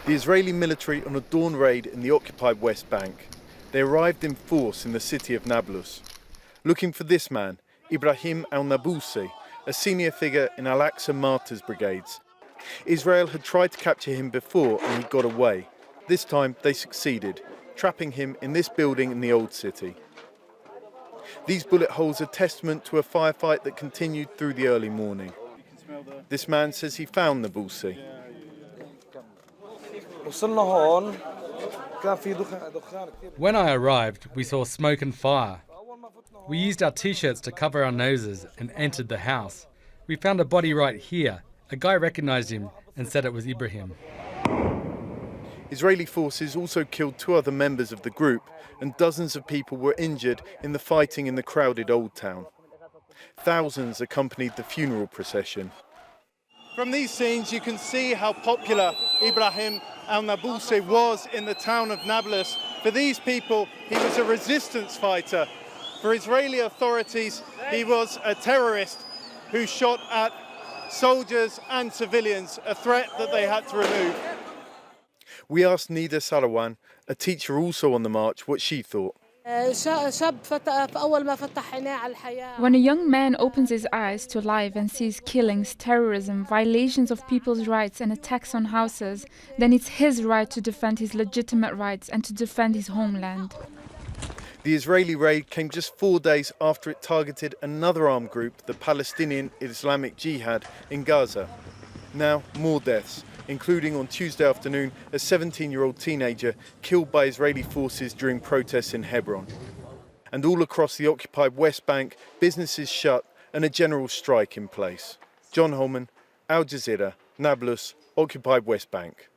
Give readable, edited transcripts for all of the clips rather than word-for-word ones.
The Israeli military on a dawn raid in the occupied West Bank. They arrived in force in the city of Nablus, looking for this man, Ibrahim Nablusi, a senior figure in Al-Aqsa Martyrs Brigades. Israel had tried to capture him before and he got away. This time they succeeded, trapping him in this building in the old city. These bullet holes are testament to a firefight that continued through the early morning. This man says he found Nabulsi. When I arrived, we saw smoke and fire. We used our t-shirts to cover our noses and entered the house. We found a body right here. A guy recognized him and said it was Ibrahim. Israeli forces also killed 2 other members of the group, and dozens of people were injured in the fighting in the crowded old town. Thousands accompanied the funeral procession. From these scenes you can see how popular Ibrahim Nablusi was in the town of Nablus. For these people, he was a resistance fighter. For Israeli authorities, he was a terrorist who shot at soldiers and civilians, a threat that they had to remove. We asked Nida Salawan, a teacher also on the march, what she thought. When a young man opens his eyes to life and sees killings, terrorism, violations of people's rights and attacks on houses, then it's his right to defend his legitimate rights and to defend his homeland. The Israeli raid came just 4 days after it targeted another armed group, the Palestinian Islamic Jihad, in Gaza. Now, more deaths, including on Tuesday afternoon a 17-year-old teenager killed by Israeli forces during protests in Hebron. And all across the occupied West Bank, businesses shut and a general strike in place. John Holman, Al Jazeera, Nablus, occupied West Bank.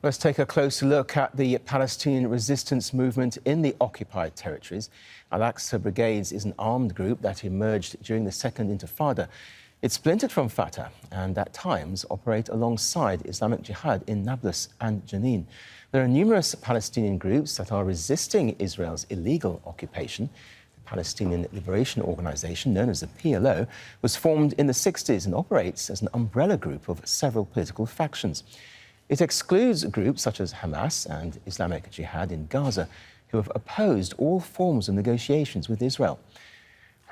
Let's take a closer look at the Palestinian resistance movement in the occupied territories. Al-Aqsa Brigades is an armed group that emerged during the Second Intifada. It splintered from Fatah and at times operate alongside Islamic Jihad in Nablus and Jenin. There are numerous Palestinian groups that are resisting Israel's illegal occupation. The Palestinian Liberation Organization, known as the PLO, was formed in the 60s and operates as an umbrella group of several political factions. It excludes groups such as Hamas and Islamic Jihad in Gaza, who have opposed all forms of negotiations with Israel.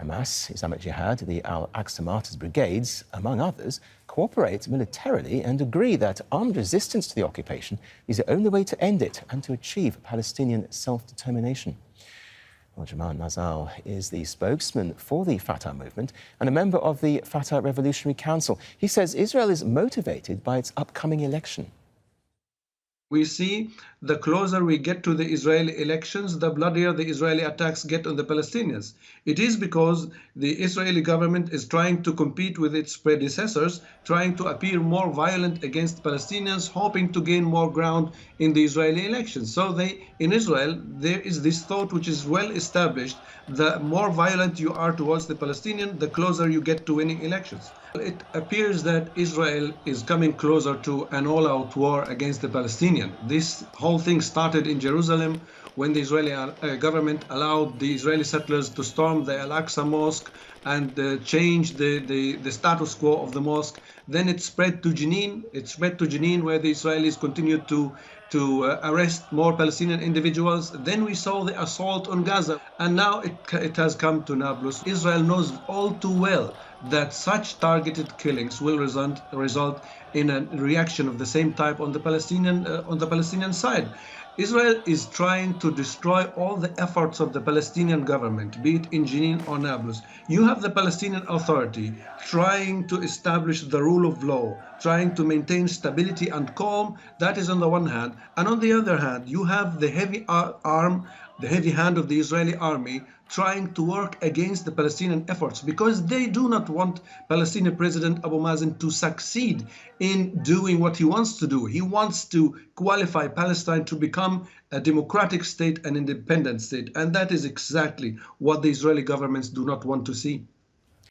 Hamas, Islamic Jihad, the Al-Aqsa Martyrs Brigades, among others, cooperate militarily and agree that armed resistance to the occupation is the only way to end it and to achieve Palestinian self-determination. Well, Jamal Nazal is the spokesman for the Fatah movement and a member of the Fatah Revolutionary Council. He says Israel is motivated by its upcoming election. We see the closer we get to the Israeli elections, the bloodier the Israeli attacks get on the Palestinians. It is because the Israeli government is trying to compete with its predecessors, trying to appear more violent against Palestinians, hoping to gain more ground in the Israeli elections. So in Israel, there is this thought which is well established: the more violent you are towards the Palestinian, the closer you get to winning elections. It appears that Israel is coming closer to an all-out war against the Palestinian. This whole thing started in Jerusalem when the Israeli government allowed the Israeli settlers to storm the Al-Aqsa Mosque and change the status quo of the mosque. Then it spread to Jenin. It spread to Jenin, where the Israelis continued to arrest more Palestinian individuals. Then we saw the assault on Gaza, and now it has come to Nablus. Israel knows all too well that such targeted killings will result in a reaction of the same type on the Palestinian side. Israel is trying to destroy all the efforts of the Palestinian government, be it in Jenin or Nablus. You have the Palestinian Authority trying to establish the rule of law, trying to maintain stability and calm. That is on the one hand. And on the other hand, you have the heavy hand of the Israeli army trying to work against the Palestinian efforts, because they do not want Palestinian President Abu Mazen to succeed in doing what he wants to do. He wants to qualify Palestine to become a democratic state, an independent state. And that is exactly what the Israeli governments do not want to see.